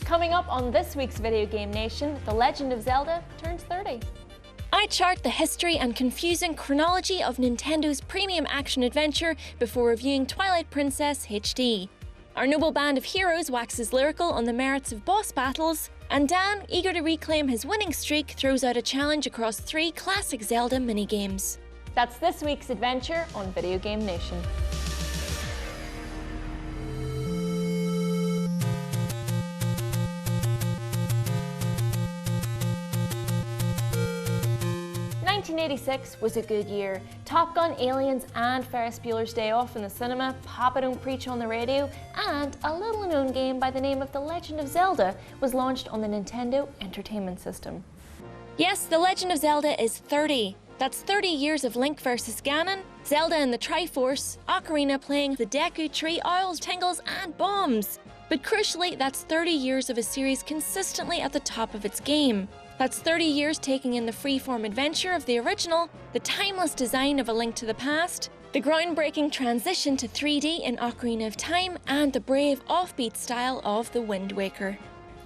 Coming up on this week's Video Game Nation, The Legend of Zelda turns 30. I chart the history and confusing chronology of Nintendo's premium action-adventure before reviewing Twilight Princess HD. Our noble band of heroes waxes lyrical on the merits of boss battles, and Dan, eager to reclaim his winning streak, throws out a challenge across 3 classic Zelda minigames. That's this week's adventure on Video Game Nation. '86 was a good year. Top Gun, Aliens and Ferris Bueller's Day Off in the cinema, Papa Don't Preach on the radio, and a little-known game by the name of The Legend of Zelda was launched on the Nintendo Entertainment System. Yes, The Legend of Zelda is 30. That's 30 years of Link versus Ganon, Zelda and the Triforce, Ocarina playing the Deku Tree, Owls, Tingles and Bombs. But crucially, that's 30 years of a series consistently at the top of its game. That's 30 years taking in the freeform adventure of the original, the timeless design of A Link to the Past, the groundbreaking transition to 3D in Ocarina of Time, and the brave offbeat style of The Wind Waker.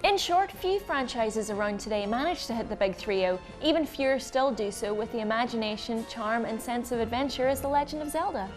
In short, few franchises around today manage to hit the big 3-0, even fewer still do so with the imagination, charm and sense of adventure as The Legend of Zelda.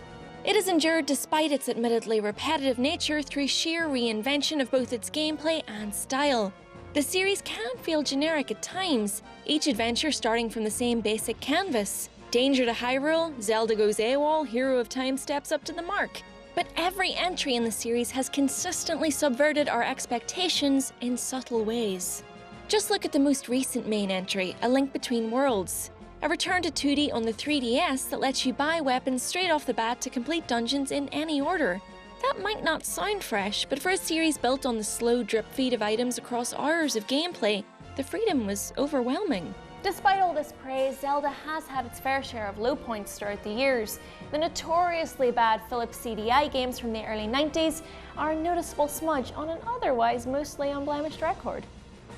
It has endured despite its admittedly repetitive nature through sheer reinvention of both its gameplay and style. The series can feel generic at times, each adventure starting from the same basic canvas. Danger to Hyrule, Zelda goes AWOL, Hero of Time steps up to the mark. But every entry in the series has consistently subverted our expectations in subtle ways. Just look at the most recent main entry, A Link Between Worlds. A return to 2D on the 3DS that lets you buy weapons straight off the bat to complete dungeons in any order. That might not sound fresh, but for a series built on the slow drip feed of items across hours of gameplay, the freedom was overwhelming. Despite all this praise, Zelda has had its fair share of low points throughout the years. The notoriously bad Philips CDI games from the early 90s are a noticeable smudge on an otherwise mostly unblemished record.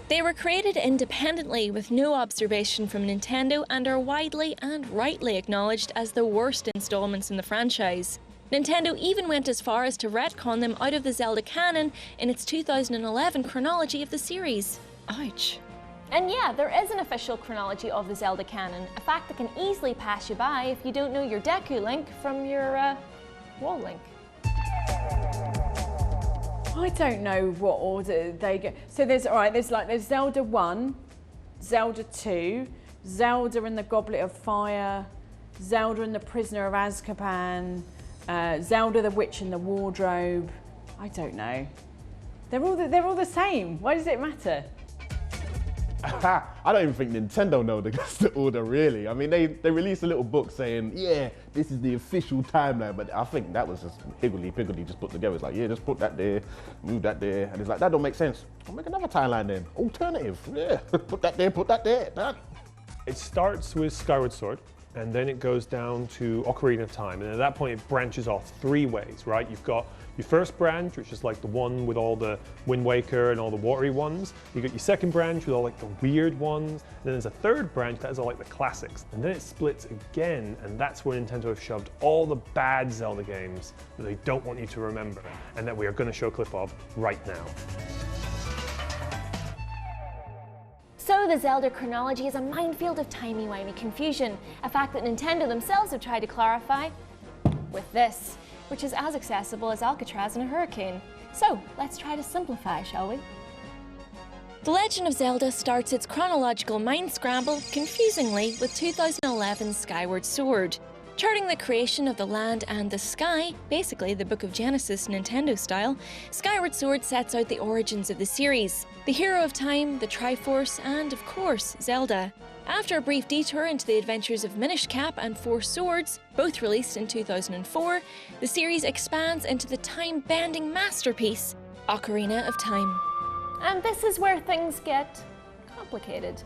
They were created independently with no observation from Nintendo and are widely and rightly acknowledged as the worst installments in the franchise. Nintendo even went as far as to retcon them out of the Zelda canon in its 2011 chronology of the series. Ouch. And yeah, there is an official chronology of the Zelda canon, a fact that can easily pass you by if you don't know your Deku Link from your, Wall Link. I don't know what order they go. So there's Zelda 1, Zelda 2, Zelda and the Goblet of Fire, Zelda and the Prisoner of Azkaban, Zelda the Witch in the Wardrobe. I don't know. They're all the same. Why does it matter? I don't even think Nintendo know the order really. I mean, they released a little book saying, yeah, this is the official timeline, but I think that was just higgledy-piggledy just put together. It's like, yeah, just put that there, move that there, and it's like, that don't make sense. I'll make another timeline then. Alternative, yeah, put that there, done. It starts with Skyward Sword, and then it goes down to Ocarina of Time, and at that point it branches off 3 ways, right? You've got your first branch, which is like the one with all the Wind Waker and all the watery ones. You got your second branch with all like the weird ones. Then there's a third branch that has all like the classics. And then it splits again, and that's where Nintendo have shoved all the bad Zelda games that they don't want you to remember, and that we are going to show a clip of right now. So the Zelda chronology is a minefield of timey-wimey confusion, a fact that Nintendo themselves have tried to clarify with this, which is as accessible as Alcatraz in a hurricane. So let's try to simplify, shall we? The Legend of Zelda starts its chronological mind scramble, confusingly, with 2011's Skyward Sword. Charting the creation of the land and the sky, basically the Book of Genesis Nintendo style, Skyward Sword sets out the origins of the series, the Hero of Time, the Triforce, and of course, Zelda. After a brief detour into the adventures of Minish Cap and Four Swords, both released in 2004, the series expands into the time-bending masterpiece, Ocarina of Time. And this is where things get complicated.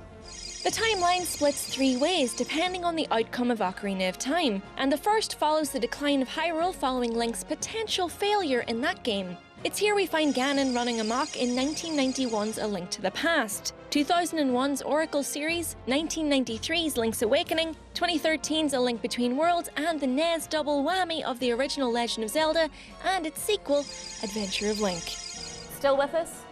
The timeline splits 3 ways depending on the outcome of Ocarina of Time, and the first follows the decline of Hyrule following Link's potential failure in that game. It's here we find Ganon running amok in 1991's A Link to the Past, 2001's Oracle series, 1993's Link's Awakening, 2013's A Link Between Worlds, and the NES double whammy of the original Legend of Zelda and its sequel, Adventure of Link. Still with us?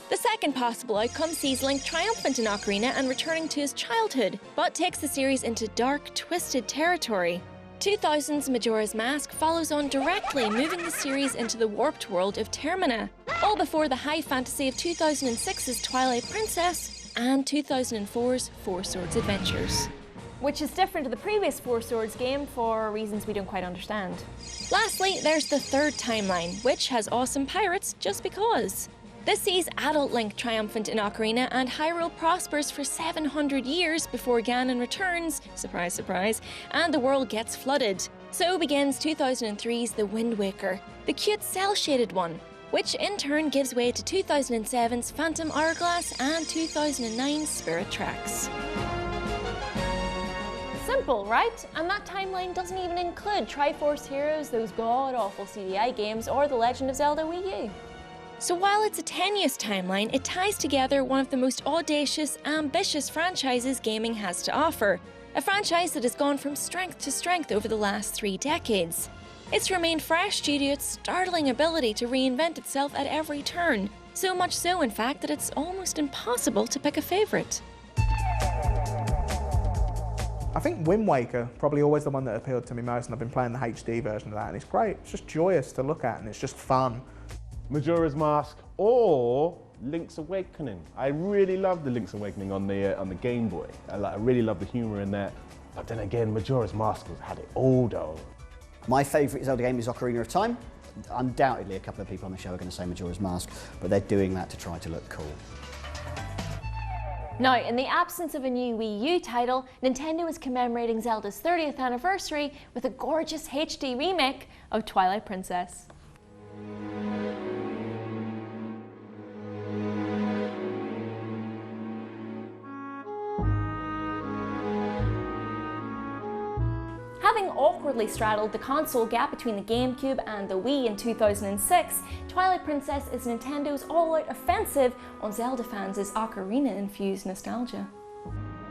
The second possible outcome sees Link triumphant in Ocarina and returning to his childhood, but takes the series into dark, twisted territory. 2000's Majora's Mask follows on directly, moving the series into the warped world of Termina, all before the high fantasy of 2006's Twilight Princess and 2004's Four Swords Adventures. Which is different to the previous Four Swords game for reasons we don't quite understand. Lastly, there's the third timeline, which has awesome pirates just because. This sees adult Link triumphant in Ocarina and Hyrule prospers for 700 years before Ganon returns, surprise surprise, and the world gets flooded. So begins 2003's The Wind Waker, the cute cel-shaded one, which in turn gives way to 2007's Phantom Hourglass and 2009's Spirit Tracks. Simple, right? And that timeline doesn't even include Triforce Heroes, those god-awful CDI games, or The Legend of Zelda Wii U. So while it's a tenuous timeline, it ties together one of the most audacious, ambitious franchises gaming has to offer. A franchise that has gone from strength to strength over the last 3 decades. It's remained fresh due to its startling ability to reinvent itself at every turn. So much so, in fact, that it's almost impossible to pick a favourite. I think Wind Waker, probably always the one that appealed to me most, and I've been playing the HD version of that, and it's great. It's just joyous to look at, and it's just fun. Majora's Mask or Link's Awakening. I really love the Link's Awakening on the Game Boy. I really love the humour in that. But then again, Majora's Mask had it all though. My favourite Zelda game is Ocarina of Time. Undoubtedly, a couple of people on the show are going to say Majora's Mask, but they're doing that to try to look cool. Now, in the absence of a new Wii U title, Nintendo is commemorating Zelda's 30th anniversary with a gorgeous HD remake of Twilight Princess. Having awkwardly straddled the console gap between the GameCube and the Wii in 2006, Twilight Princess is Nintendo's all-out offensive on Zelda fans' Ocarina-infused nostalgia.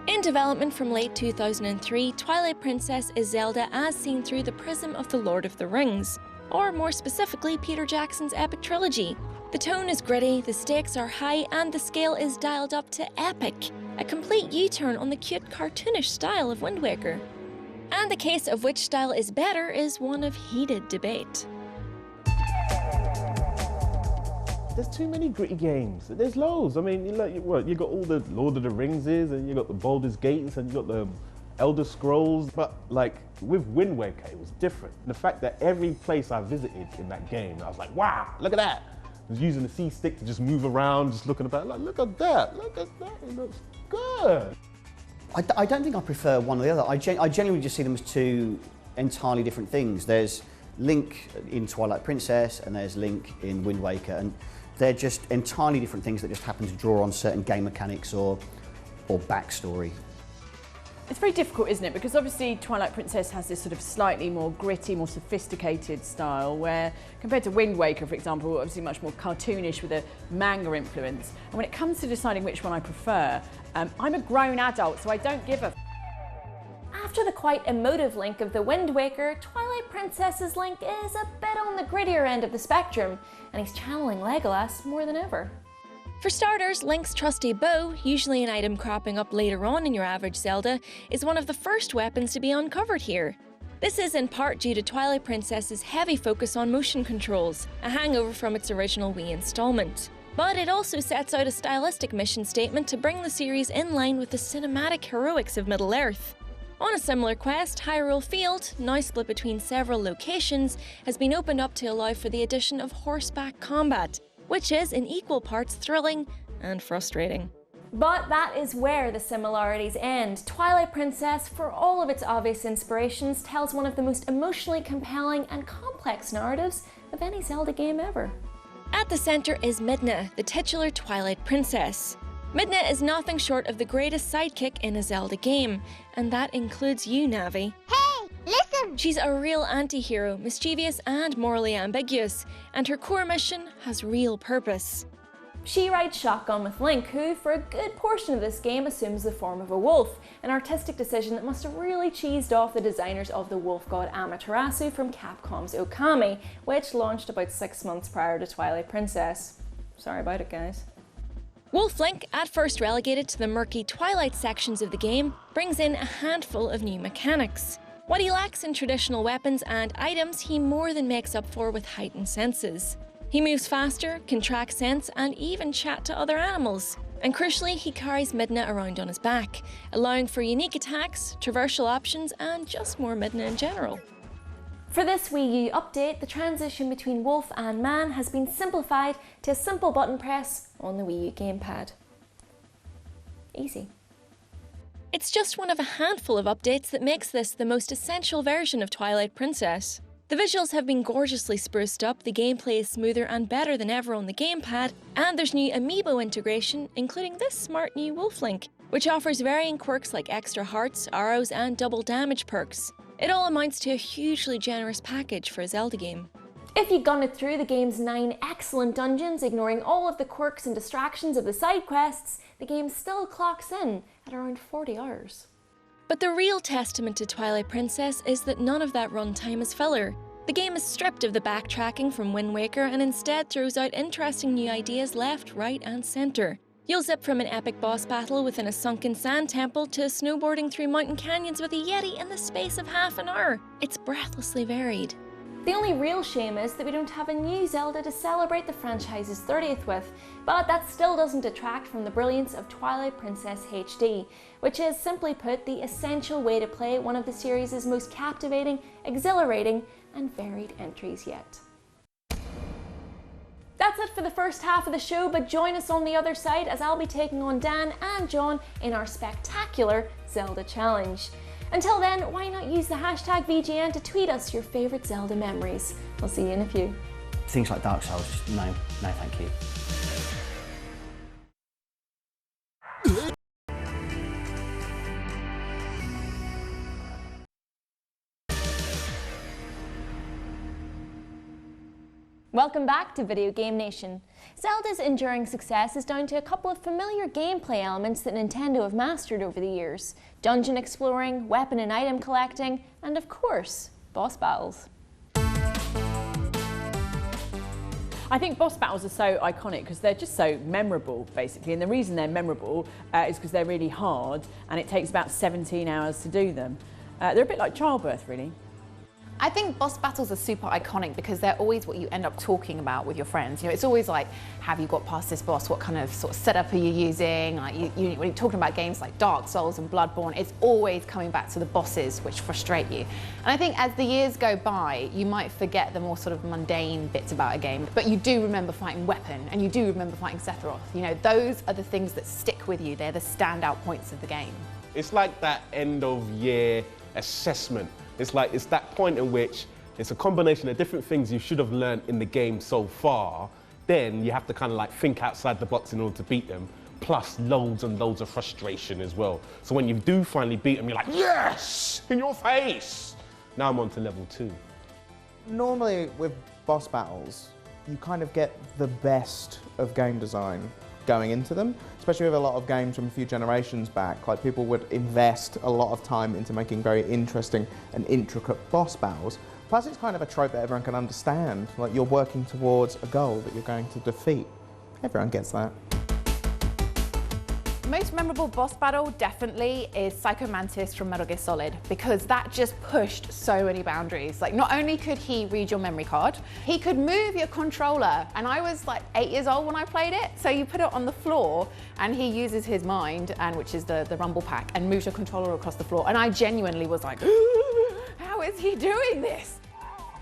In development from late 2003, Twilight Princess is Zelda as seen through the prism of The Lord of the Rings, or more specifically, Peter Jackson's epic trilogy. The tone is gritty, the stakes are high, and the scale is dialed up to epic, a complete U-turn on the cute cartoonish style of Wind Waker. And the case of which style is better is one of heated debate. There's too many gritty games. There's loads. I mean, you got all the Lord of the Ringses, and you got the Baldur's Gates, and you got the Elder Scrolls. But like with Wind Waker, it was different. The fact that every place I visited in that game, I was like, wow, look at that. I was using the C stick to just move around, just looking about, like, look at that, it looks good. I don't think I prefer one or the other. I genuinely just see them as two entirely different things. There's Link in Twilight Princess and there's Link in Wind Waker, and they're just entirely different things that just happen to draw on certain game mechanics or backstory. It's very difficult, isn't it? Because obviously Twilight Princess has this sort of slightly more gritty, more sophisticated style, where compared to Wind Waker, for example, obviously much more cartoonish with a manga influence. And when it comes to deciding which one I prefer, I'm a grown adult, so I don't give a After the quite emotive Link of the Wind Waker, Twilight Princess's Link is a bit on the grittier end of the spectrum, and he's channeling Legolas more than ever. For starters, Link's trusty bow, usually an item cropping up later on in your average Zelda, is one of the first weapons to be uncovered here. This is in part due to Twilight Princess's heavy focus on motion controls, a hangover from its original Wii installment. But it also sets out a stylistic mission statement to bring the series in line with the cinematic heroics of Middle-earth. On a similar quest, Hyrule Field, now split between several locations, has been opened up to allow for the addition of horseback combat, which is in equal parts thrilling and frustrating. But that is where the similarities end. Twilight Princess, for all of its obvious inspirations, tells one of the most emotionally compelling and complex narratives of any Zelda game ever. At the centre is Midna, the titular Twilight Princess. Midna is nothing short of the greatest sidekick in a Zelda game, and that includes you, Navi. Hey, listen! She's a real anti-hero, mischievous and morally ambiguous, and her core mission has real purpose. She rides shotgun with Link, who for a good portion of this game assumes the form of a wolf, an artistic decision that must have really cheesed off the designers of the wolf god Amaterasu from Capcom's Okami, which launched about 6 months prior to Twilight Princess. Sorry about it, guys. Wolf Link, at first relegated to the murky Twilight sections of the game, brings in a handful of new mechanics. What he lacks in traditional weapons and items, he more than makes up for with heightened senses. He moves faster, can track scents, and even chat to other animals. And crucially, he carries Midna around on his back, allowing for unique attacks, traversal options, and just more Midna in general. For this Wii U update, the transition between wolf and man has been simplified to a simple button press on the Wii U gamepad. Easy. It's just one of a handful of updates that makes this the most essential version of Twilight Princess. The visuals have been gorgeously spruced up, the gameplay is smoother and better than ever on the gamepad, and there's new amiibo integration, including this smart new Wolf Link, which offers varying quirks like extra hearts, arrows, and double damage perks. It all amounts to a hugely generous package for a Zelda game. If you gunned through the game's 9 excellent dungeons, ignoring all of the quirks and distractions of the side quests, the game still clocks in at around 40 hours. But the real testament to Twilight Princess is that none of that runtime is filler. The game is stripped of the backtracking from Wind Waker and instead throws out interesting new ideas left, right, and centre. You'll zip from an epic boss battle within a sunken sand temple to snowboarding through mountain canyons with a Yeti in the space of half an hour. It's breathlessly varied. The only real shame is that we don't have a new Zelda to celebrate the franchise's 30th with, but that still doesn't detract from the brilliance of Twilight Princess HD, which is, simply put, the essential way to play one of the series' most captivating, exhilarating, and varied entries yet. That's it for the first half of the show, but join us on the other side as I'll be taking on Dan and John in our spectacular Zelda challenge. Until then, why not use the hashtag VGN to tweet us your favourite Zelda memories. We'll see you in a few. Things like Dark Souls, no thank you. Welcome back to Video Game Nation. Zelda's enduring success is down to a couple of familiar gameplay elements that Nintendo have mastered over the years: dungeon exploring, weapon and item collecting, and of course, boss battles. I think boss battles are so iconic because they're just so memorable, basically. And the reason they're memorable is because they're really hard and it takes about 17 hours to do them. They're a bit like childbirth, really. I think boss battles are super iconic because they're always what you end up talking about with your friends. You know, it's always like, have you got past this boss? What kind of sort of setup are you using? Like when you're talking about games like Dark Souls and Bloodborne, it's always coming back to the bosses which frustrate you. And I think as the years go by, you might forget the more sort of mundane bits about a game, but you do remember fighting Weapon and you do remember fighting Sephiroth. You know, those are the things that stick with you. They're the standout points of the game. It's like that end of year assessment. It's that point in which it's a combination of different things you should have learned in the game so far. Then you have to kind of like think outside the box in order to beat them, plus loads and loads of frustration as well. So when you do finally beat them, you're like, yes, in your face. Now I'm on to level 2. Normally with boss battles, you kind of get the best of game design going into them, especially with a lot of games from a few generations back. Like, people would invest a lot of time into making very interesting and intricate boss battles. Plus, it's kind of a trope that everyone can understand. Like, you're working towards a goal that you're going to defeat. Everyone gets that. Most memorable boss battle definitely is Psycho Mantis from Metal Gear Solid, because that just pushed so many boundaries. Like, not only could he read your memory card, he could move your controller, and I was like 8 years old when I played it. So you put it on the floor and he uses his mind, and which is the rumble pack, and moves your controller across the floor. And I genuinely was like, how is he doing this?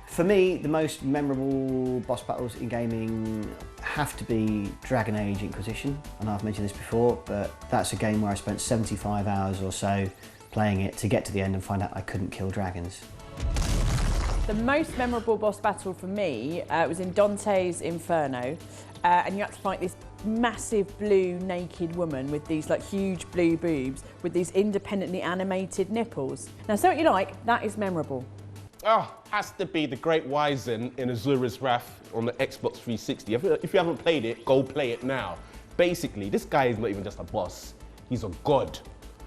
For me, the most memorable boss battles in gaming have to be Dragon Age Inquisition. I know I've mentioned this before, but that's a game where I spent 75 hours or so playing it to get to the end and find out I couldn't kill dragons. The most memorable boss battle for me was in Dante's Inferno, and you had to fight this massive blue naked woman with these like huge blue boobs with these independently animated nipples. Now, say what you like, that is memorable. Oh, has to be the Great Wizen in Azura's Wrath on the Xbox 360. If you haven't played it, go play it now. Basically, this guy is not even just a boss, he's a god.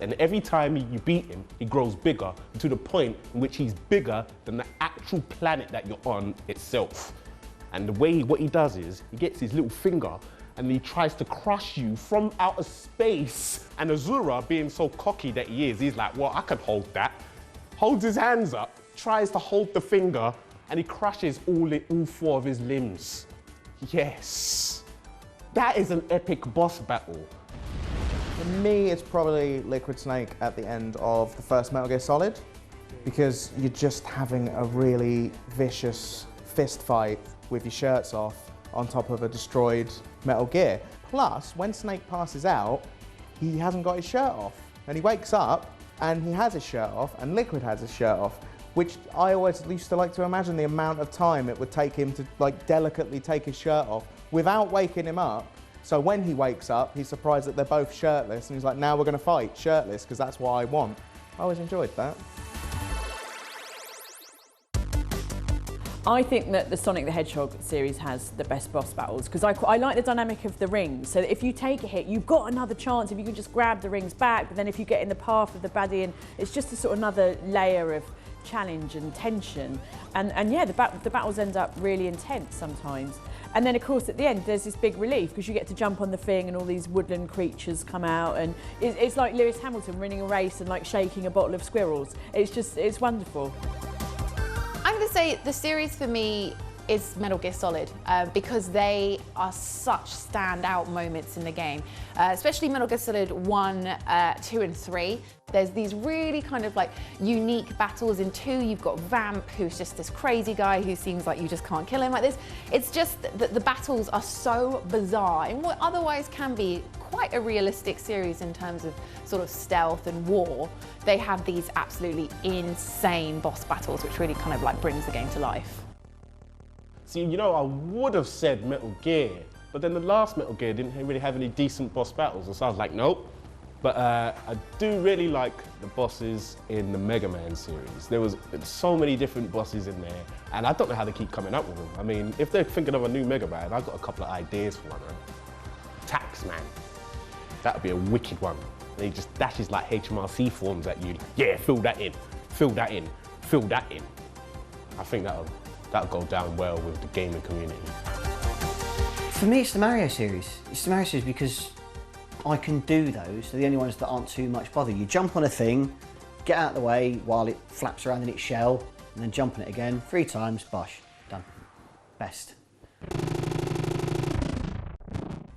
And every time you beat him, he grows bigger to the point in which he's bigger than the actual planet that you're on itself. And the way what he does is, he gets his little finger and he tries to crush you from outer space. And Azura, being so cocky that he is, he's like, well, I can hold that. Holds his hands up, tries to hold the finger, and he crushes all 4 of his limbs. Yes. That is an epic boss battle. For me, it's probably Liquid Snake at the end of the first Metal Gear Solid, because you're just having a really vicious fist fight with your shirts off on top of a destroyed Metal Gear. Plus, when Snake passes out, he hasn't got his shirt off. And he wakes up and he has his shirt off, and Liquid has his shirt off, which I always used to like to imagine the amount of time it would take him to like delicately take his shirt off without waking him up. So when he wakes up, he's surprised that they're both shirtless, and he's like, now we're gonna fight shirtless, because that's what I want. I always enjoyed that. I think that the Sonic the Hedgehog series has the best boss battles, because I like the dynamic of the rings. So that if you take a hit, you've got another chance if you can just grab the rings back, but then if you get in the path of the baddie, and it's just a sort of another layer of challenge and tension. And yeah, the battles end up really intense sometimes. And then of course at the end there's this big relief because you get to jump on the thing and all these woodland creatures come out, and it's like Lewis Hamilton winning a race and like shaking a bottle of squirrels. It's wonderful. I'm going to say the series for me is Metal Gear Solid because they are such standout moments in the game, especially Metal Gear Solid 1, 2 and 3. There's these really kind of like unique battles. In 2 you've got Vamp, who's just this crazy guy who seems like you just can't kill him like this. It's just that the battles are so bizarre in what otherwise can be quite a realistic series in terms of sort of stealth and war. They have these absolutely insane boss battles which really kind of like brings the game to life. See, you know, I would have said Metal Gear, but then the last Metal Gear didn't really have any decent boss battles, and so I was like, nope. But I do really like the bosses in the Mega Man series. There's so many different bosses in there, and I don't know how they keep coming up with them. I mean, if they're thinking of a new Mega Man, I've got a couple of ideas for one. Taxman. That would be a wicked one. And he just dashes like HMRC forms at you. Yeah, fill that in, fill that in, fill that in. I think that'll go down well with the gaming community. For me, it's the Mario series. It's the Mario series because I can do those. They're the only ones that aren't too much bother. You jump on a thing, get out of the way while it flaps around in its shell, and then jump on it again 3 times, bosh, done. Best.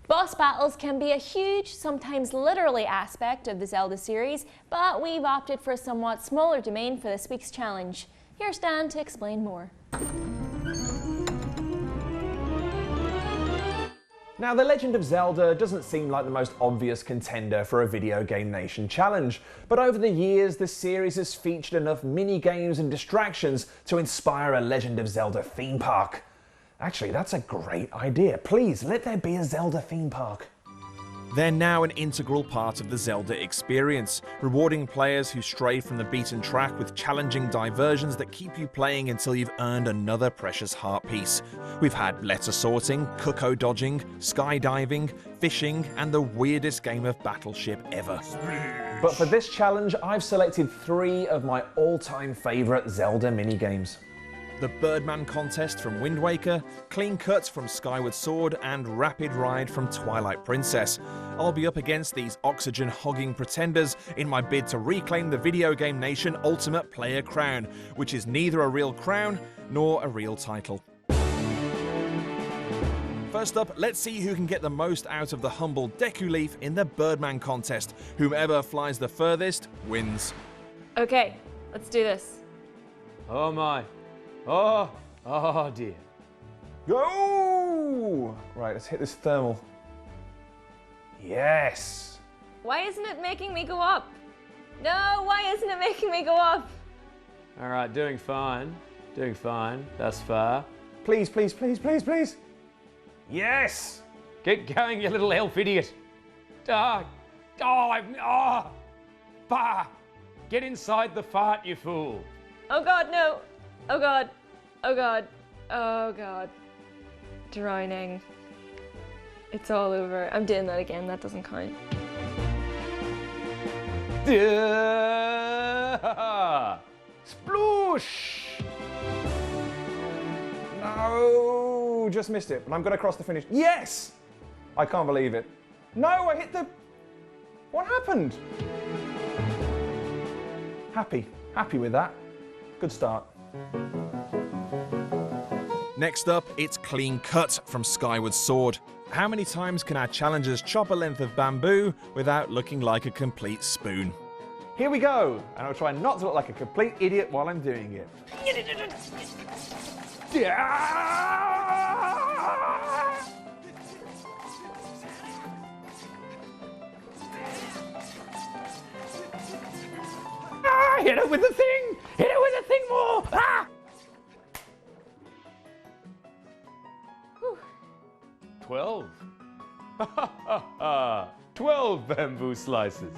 Boss battles can be a huge, sometimes literally aspect of the Zelda series, but we've opted for a somewhat smaller domain for this week's challenge. Here's Dan to explain more. Now, The Legend of Zelda doesn't seem like the most obvious contender for a Video Game Nation challenge, but over the years the series has featured enough mini-games and distractions to inspire a Legend of Zelda theme park. Actually, that's a great idea. Please, let there be a Zelda theme park. They're now an integral part of the Zelda experience, rewarding players who stray from the beaten track with challenging diversions that keep you playing until you've earned another precious heart piece. We've had letter sorting, cuckoo dodging, skydiving, fishing, and the weirdest game of Battleship ever. But for this challenge, I've selected 3 of my all-time favourite Zelda minigames. The Birdman contest from Wind Waker, Clean Cuts from Skyward Sword, and Rapid Ride from Twilight Princess. I'll be up against these oxygen-hogging pretenders in my bid to reclaim the Video Game Nation Ultimate Player Crown, which is neither a real crown nor a real title. First up, let's see who can get the most out of the humble Deku Leaf in the Birdman contest. Whomever flies the furthest wins. Okay, let's do this. Oh my. Oh dear. Go! Right, let's hit this thermal. Yes! Why isn't it making me go up? No, why isn't it making me go up? All right, doing fine. Doing fine thus far. Please, please, please, please, please. Yes! Get going, you little elf idiot. Bah! Get inside the fart, you fool. Oh God, no. Oh God. Oh God. Oh God. Drowning. It's all over. I'm doing that again. That doesn't count. Sploosh! No, just missed it, but I'm gonna cross the finish. Yes! I can't believe it. No, I hit the... What happened? Happy with that. Good start. Next up, it's Clean Cut from Skyward Sword. How many times can our challengers chop a length of bamboo without looking like a complete spoon? Here we go, and I'll try not to look like a complete idiot while I'm doing it. Hit it with the thing! Hit it with the thing more! Ah! 12. 12 bamboo slices.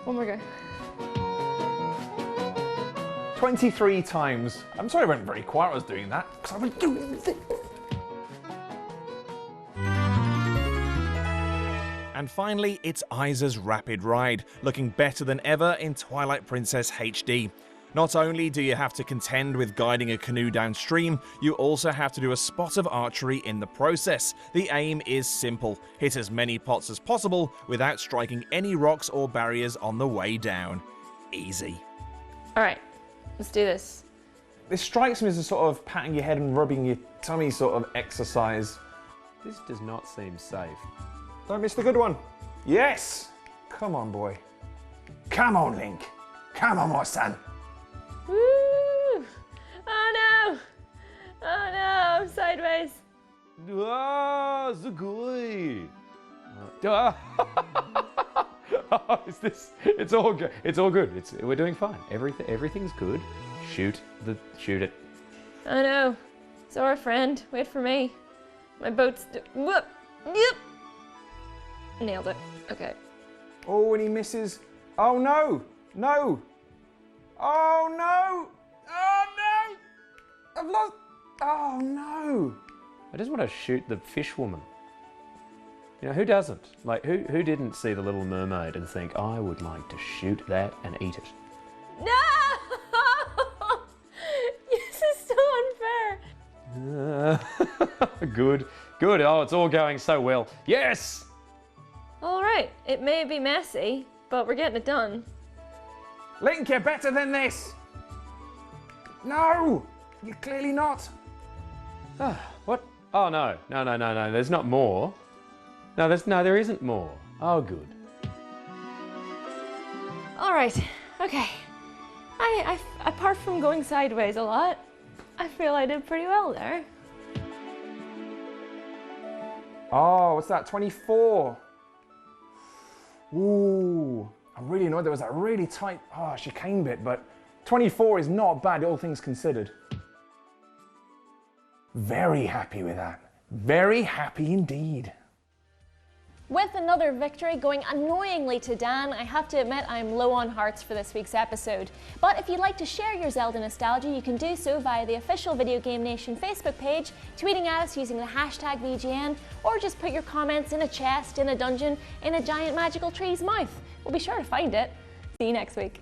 One more go. 23 times. I'm sorry I went very quiet when I was doing that, because I was doing the thing. And finally, it's Isa's Rapid Ride, looking better than ever in Twilight Princess HD. Not only do you have to contend with guiding a canoe downstream, you also have to do a spot of archery in the process. The aim is simple: hit as many pots as possible without striking any rocks or barriers on the way down. Easy. All right, let's do this. This strikes me as a sort of patting your head and rubbing your tummy sort of exercise. This does not seem safe. Don't miss the good one. Yes! Come on, boy. Come on, Link. Come on, my son. Woo! Oh no! Oh no, I'm sideways. Ah, so good. Is this? It's all good. It's all good. We're doing fine. Everything's good. Shoot it. Oh no. Sorry, friend. Wait for me. My boat's... Whoop! Yep! Nailed it. Okay. Oh, and he misses. Oh no! No! Oh no! Oh no! I've lost. Oh no! I just want to shoot the fish woman. You know, who doesn't? Like, who didn't see The Little Mermaid and think, I would like to shoot that and eat it? No! This is so unfair. Good. Oh, it's all going so well. Yes! All right, it may be messy, but we're getting it done. Link, you're better than this! No! You're clearly not. What? Oh, no. There's not more. No, there isn't more. Oh, good. All right, okay. I apart from going sideways a lot, I feel I did pretty well there. Oh, what's that? 24. Ooh, I'm really annoyed there was that really tight chicane bit, but 24 is not bad, all things considered. Very happy with that. Very happy indeed. With another victory going annoyingly to Dan, I have to admit I'm low on hearts for this week's episode. But if you'd like to share your Zelda nostalgia, you can do so via the official Video Game Nation Facebook page, tweeting at us using the hashtag VGN, or just put your comments in a chest, in a dungeon, in a giant magical tree's mouth. We'll be sure to find it. See you next week.